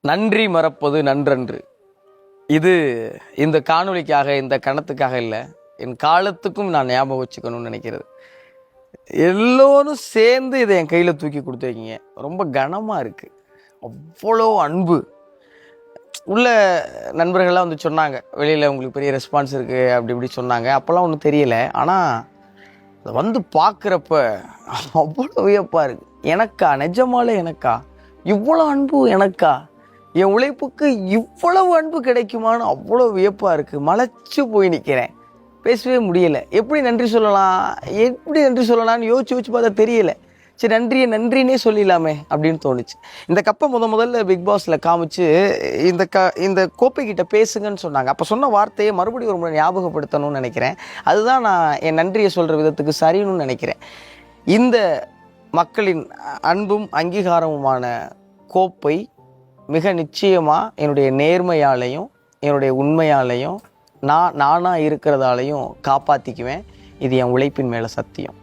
நன்றி மறப்பது நன்றன்று. இது இந்த காணொளிக்காக, இந்த கணத்துக்காக இல்லை, என் காலத்துக்கும் நான் ஞாபகம் வச்சுக்கணும்னு நினைக்கிறது. எல்லோரும் சேர்ந்து இதை என் கையில் தூக்கி கொடுத்துருக்கீங்க. ரொம்ப கனமாக இருக்குது. அவ்வளோ அன்பு உள்ள நண்பர்கள்லாம் வந்து சொன்னாங்க, வெளியில் உங்களுக்கு பெரிய ரெஸ்பான்ஸ் இருக்குது அப்படி இப்படி சொன்னாங்க. அப்போல்லாம் ஒன்றும் தெரியலை. ஆனால் அதை வந்து பார்க்குறப்ப அவ்வளோ வியப்பாக இருக்குது. எனக்கா, நிஜமாலே எனக்கா இவ்வளோ அன்பு? எனக்கா என் உழைப்புக்கு இவ்வளவு அன்பு கிடைக்குமான்னு அவ்வளோ வியப்பாக இருக்குது. மலைச்சு போய் நிற்கிறேன், பேசவே முடியலை. எப்படி நன்றி சொல்லலாம்னு யோசிச்சு பார்த்தா தெரியலை. சரி, நன்றினே சொல்லிடலாமே அப்படின்னு தோணுச்சு. இந்த கப்பை முதல்ல பிக் பாஸில் காமிச்சு இந்த கோப்பைக்கிட்ட பேசுங்கன்னு சொன்னாங்க. அப்போ சொன்ன வார்த்தையை மறுபடியும் ஒரு முறை ஞாபகப்படுத்தணும்னு நினைக்கிறேன். அதுதான் நான் என் நன்றியை சொல்கிற விதத்துக்கு சரின்னு நினைக்கிறேன். இந்த மக்களின் அன்பும் அங்கீகாரமுமான கோப்பை மிக நிச்சயமாக என்னுடைய நேர்மையாலையும் என்னுடைய உண்மையாலையும் நானாக இருக்கிறதாலையும் காப்பாற்றிக்குவேன். இது என் உழைப்பின் மேலே சத்தியம்.